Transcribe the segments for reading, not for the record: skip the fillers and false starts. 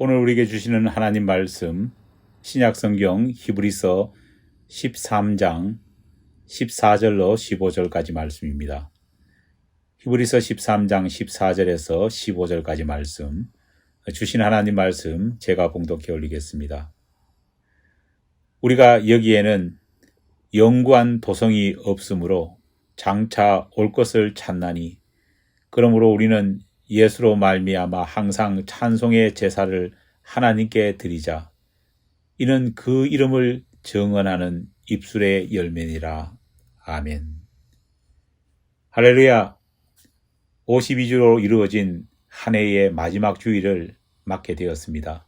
오늘 우리에게 주시는 하나님 말씀, 신약성경 히브리서 13장 14절로 15절까지 말씀입니다. 히브리서 13장 14절에서 15절까지 말씀, 주신 하나님 말씀 제가 봉독해 올리겠습니다. 우리가 여기에는 영구한 도성이 없으므로 장차 올 것을 찾나니, 그러므로 우리는 예수로 말미암아 항상 찬송의 제사를 하나님께 드리자. 이는 그 이름을 정언하는 입술의 열매니라. 아멘. 할렐루야. 52주로 이루어진 한 해의 마지막 주일을 맞게 되었습니다.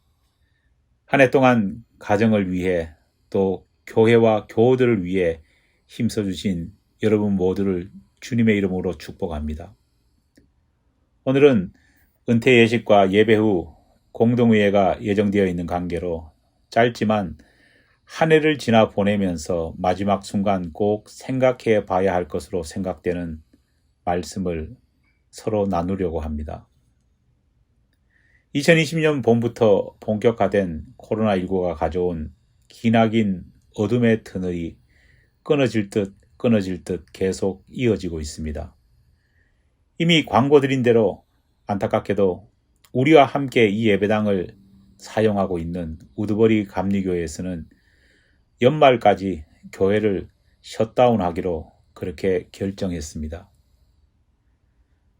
한 해 동안 가정을 위해 또 교회와 교우들을 위해 힘써주신 여러분 모두를 주님의 이름으로 축복합니다. 오늘은 은퇴 예식과 예배 후 공동의회가 예정되어 있는 관계로 짧지만 한 해를 지나 보내면서 마지막 순간 꼭 생각해 봐야 할 것으로 생각되는 말씀을 서로 나누려고 합니다. 2020년 봄부터 본격화된 코로나19가 가져온 기나긴 어둠의 터널이 끊어질 듯 계속 이어지고 있습니다. 이미 광고드린 대로 안타깝게도 우리와 함께 이 예배당을 사용하고 있는 우두버리 감리교회에서는 연말까지 교회를 셧다운하기로 그렇게 결정했습니다.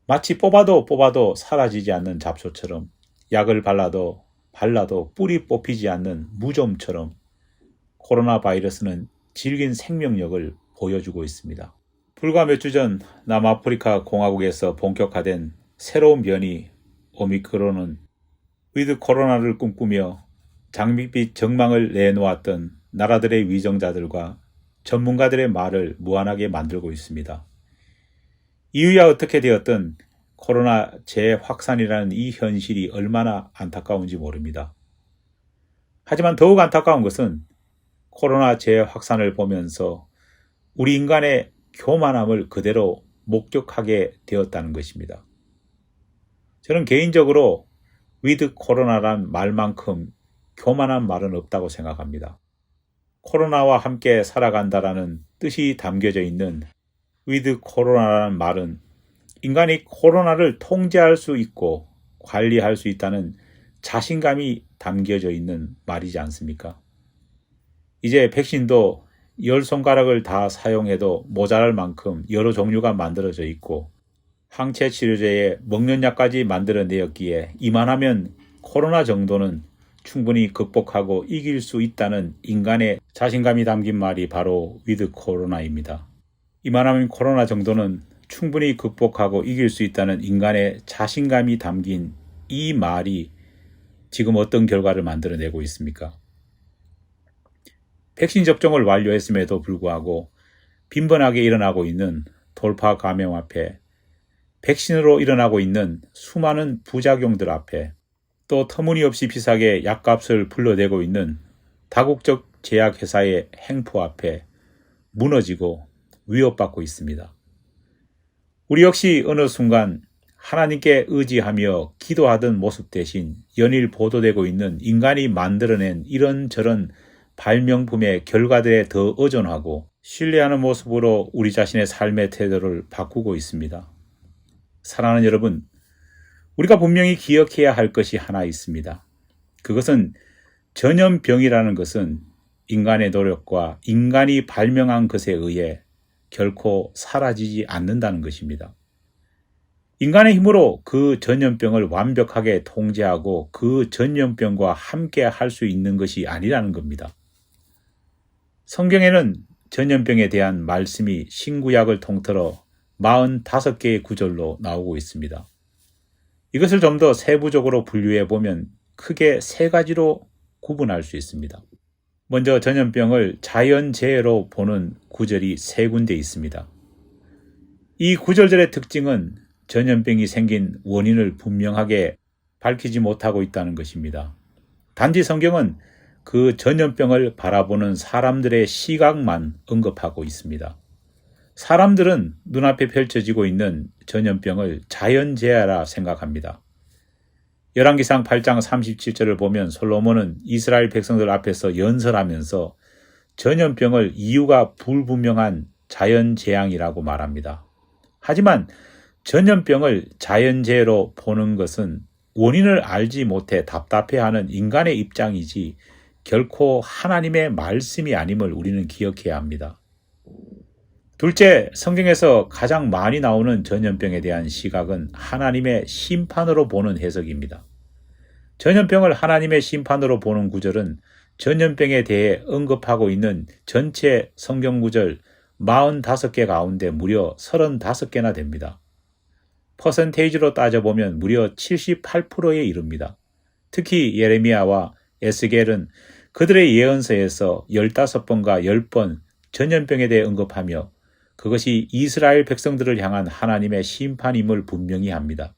마치 뽑아도 사라지지 않는 잡초처럼, 약을 발라도 뿌리 뽑히지 않는 무좀처럼 코로나 바이러스는 질긴 생명력을 보여주고 있습니다. 불과 몇 주 전 남아프리카 공화국에서 본격화된 새로운 변이 오미크론은 위드 코로나를 꿈꾸며 장밋빛 정망을 내놓았던 나라들의 위정자들과 전문가들의 말을 무한하게 만들고 있습니다. 이유야 어떻게 되었든 코로나 재확산이라는 이 현실이 얼마나 안타까운지 모릅니다. 하지만 더욱 안타까운 것은 코로나 재확산을 보면서 우리 인간의 교만함을 그대로 목격하게 되었다는 것입니다. 저는 개인적으로 위드 코로나란 말만큼 교만한 말은 없다고 생각합니다. 코로나와 함께 살아간다라는 뜻이 담겨져 있는 위드 코로나라는 말은 인간이 코로나를 통제할 수 있고 관리할 수 있다는 자신감이 담겨져 있는 말이지 않습니까? 이제 백신도 10손가락을 다 사용해도 모자랄 만큼 여러 종류가 만들어져 있고 항체 치료제에 먹는 약까지 만들어내었기에 이만하면 코로나 정도는 충분히 극복하고 이길 수 있다는 인간의 자신감이 담긴 말이 바로 위드 코로나입니다. 이만하면 코로나 정도는 충분히 극복하고 이길 수 있다는 인간의 자신감이 담긴 이 말이 지금 어떤 결과를 만들어내고 있습니까? 백신 접종을 완료했음에도 불구하고 빈번하게 일어나고 있는 돌파 감염 앞에, 백신으로 일어나고 있는 수많은 부작용들 앞에, 또 터무니없이 비싸게 약값을 불러대고 있는 다국적 제약회사의 행포 앞에 무너지고 위협받고 있습니다. 우리 역시 어느 순간 하나님께 의지하며 기도하던 모습 대신 연일 보도되고 있는 인간이 만들어낸 이런저런 발명품의 결과들에 더 의존하고 신뢰하는 모습으로 우리 자신의 삶의 태도를 바꾸고 있습니다. 사랑하는 여러분, 우리가 분명히 기억해야 할 것이 하나 있습니다. 그것은 전염병이라는 것은 인간의 노력과 인간이 발명한 것에 의해 결코 사라지지 않는다는 것입니다. 인간의 힘으로 그 전염병을 완벽하게 통제하고 그 전염병과 함께 할 수 있는 것이 아니라는 겁니다. 성경에는 전염병에 대한 말씀이 신구약을 통틀어 45개의 구절로 나오고 있습니다. 이것을 좀 더 세부적으로 분류해 보면 크게 3가지로 구분할 수 있습니다. 먼저 전염병을 자연재해로 보는 구절이 3군데 있습니다. 이 구절들의 특징은 전염병이 생긴 원인을 분명하게 밝히지 못하고 있다는 것입니다. 단지 성경은 그 전염병을 바라보는 사람들의 시각만 언급하고 있습니다. 사람들은 눈앞에 펼쳐지고 있는 전염병을 자연재해라 생각합니다. 열왕기상 8장 37절을 보면 솔로몬은 이스라엘 백성들 앞에서 연설하면서 전염병을 이유가 불분명한 자연재앙이라고 말합니다. 하지만 전염병을 자연재해로 보는 것은 원인을 알지 못해 답답해하는 인간의 입장이지 결코 하나님의 말씀이 아님을 우리는 기억해야 합니다. 둘째, 성경에서 가장 많이 나오는 전염병에 대한 시각은 하나님의 심판으로 보는 해석입니다. 전염병을 하나님의 심판으로 보는 구절은 전염병에 대해 언급하고 있는 전체 성경 구절 45개 가운데 무려 35개나 됩니다. 퍼센테이지로 따져보면 무려 78%에 이릅니다. 특히 예레미야와 에스겔은 그들의 예언서에서 15번과 10번 전염병에 대해 언급하며 그것이 이스라엘 백성들을 향한 하나님의 심판임을 분명히 합니다.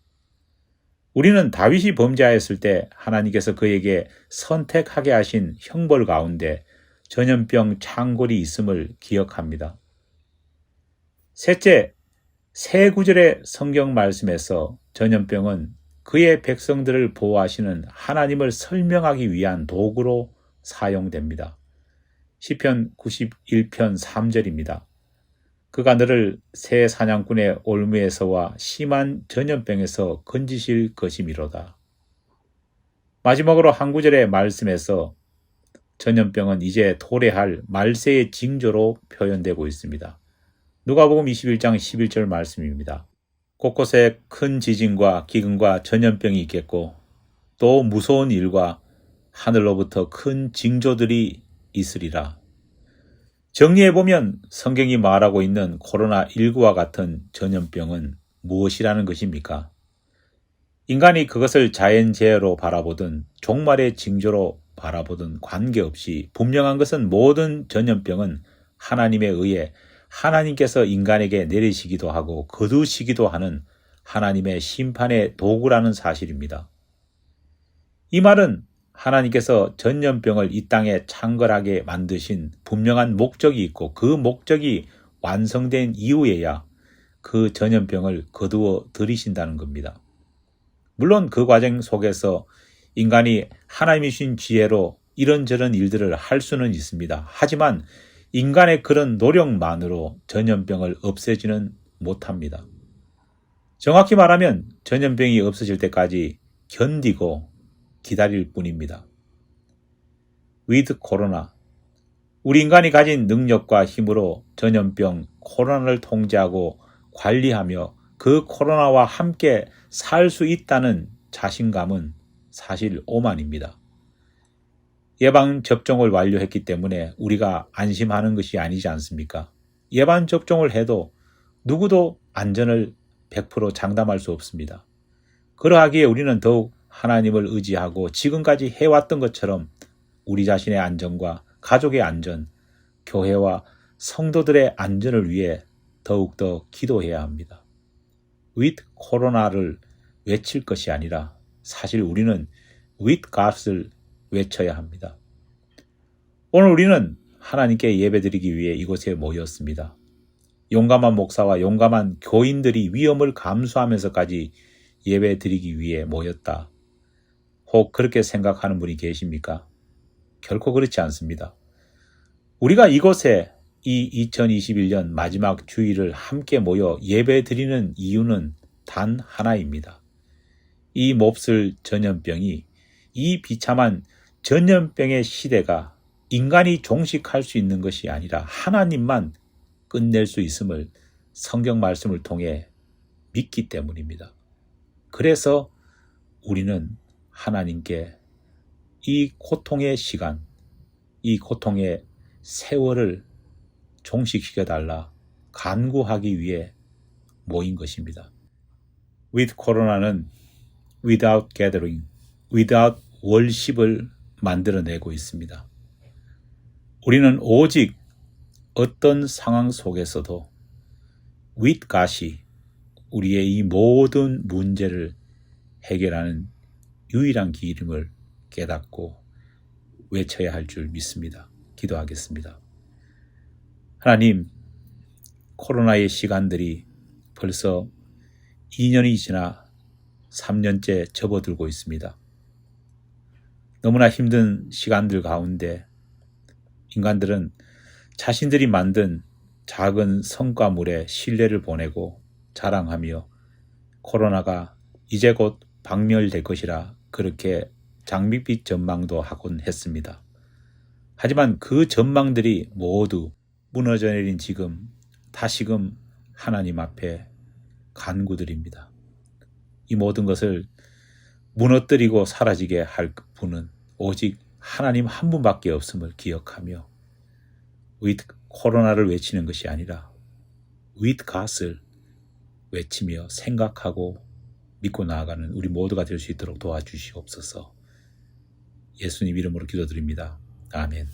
우리는 다윗이 범죄하였을 때 하나님께서 그에게 선택하게 하신 형벌 가운데 전염병 창궐이 있음을 기억합니다. 셋째, 세 구절의 성경 말씀에서 전염병은 그의 백성들을 보호하시는 하나님을 설명하기 위한 도구로 사용됩니다. 시편 91편 3절입니다. 그가 너를 새 사냥꾼의 올무에서와 심한 전염병에서 건지실 것이미로다. 마지막으로 한 구절의 말씀에서 전염병은 이제 도래할 말세의 징조로 표현되고 있습니다. 누가복음 21장 11절 말씀입니다. 곳곳에 큰 지진과 기근과 전염병이 있겠고 또 무서운 일과 하늘로부터 큰 징조들이 있으리라. 정리해보면 성경이 말하고 있는 코로나19와 같은 전염병은 무엇이라는 것입니까? 인간이 그것을 자연재해로 바라보든 종말의 징조로 바라보든 관계없이 분명한 것은 모든 전염병은 하나님에 의해 하나님께서 인간에게 내리시기도 하고 거두시기도 하는 하나님의 심판의 도구라는 사실입니다. 이 말은 하나님께서 전염병을 이 땅에 창궐하게 만드신 분명한 목적이 있고 그 목적이 완성된 이후에야 그 전염병을 거두어 들이신다는 겁니다. 물론 그 과정 속에서 인간이 하나님이 주신 지혜로 이런저런 일들을 할 수는 있습니다. 하지만 인간의 그런 노력만으로 전염병을 없애지는 못합니다. 정확히 말하면 전염병이 없어질 때까지 견디고 기다릴 뿐입니다. with 코로나, 우리 인간이 가진 능력과 힘으로 전염병 코로나를 통제하고 관리하며 그 코로나와 함께 살 수 있다는 자신감은 사실 오만입니다. 예방접종을 완료했기 때문에 우리가 안심하는 것이 아니지 않습니까? 예방접종을 해도 누구도 안전을 100% 장담할 수 없습니다. 그러하기에 우리는 더욱 하나님을 의지하고 지금까지 해왔던 것처럼 우리 자신의 안전과 가족의 안전, 교회와 성도들의 안전을 위해 더욱더 기도해야 합니다. with 코로나를 외칠 것이 아니라 사실 우리는 with God을 외쳐야 합니다. 오늘 우리는 하나님께 예배드리기 위해 이곳에 모였습니다. 용감한 목사와 용감한 교인들이 위험을 감수하면서까지 예배드리기 위해 모였다. 혹 그렇게 생각하는 분이 계십니까? 결코 그렇지 않습니다. 우리가 이곳에 이 2021년 마지막 주일을 함께 모여 예배드리는 이유는 단 하나입니다. 이 몹쓸 전염병이, 이 비참한 전염병의 시대가 인간이 종식할 수 있는 것이 아니라 하나님만 끝낼 수 있음을 성경 말씀을 통해 믿기 때문입니다. 그래서 우리는 하나님께 이 고통의 시간, 이 고통의 세월을 종식시켜달라 간구하기 위해 모인 것입니다. with 코로나는 without gathering, without worship을 만들어내고 있습니다. 우리는 오직 어떤 상황 속에서도 with God이 우리의 이 모든 문제를 해결하는 유일한 길임을 깨닫고 외쳐야 할 줄 믿습니다. 기도하겠습니다. 하나님, 코로나의 시간들이 벌써 2년이 지나 3년째 접어들고 있습니다. 너무나 힘든 시간들 가운데 인간들은 자신들이 만든 작은 성과물에 신뢰를 보내고 자랑하며 코로나가 이제 곧 박멸될 것이라 그렇게 장밋빛 전망도 하곤 했습니다. 하지만 그 전망들이 모두 무너져 내린 지금 다시금 하나님 앞에 간구드립니다. 이 모든 것을 무너뜨리고 사라지게 할 분은 오직 하나님 한 분밖에 없음을 기억하며 with 코로나를 외치는 것이 아니라 with God을 외치며 생각하고 믿고 나아가는 우리 모두가 될 수 있도록 도와주시옵소서. 예수님 이름으로 기도드립니다. 아멘.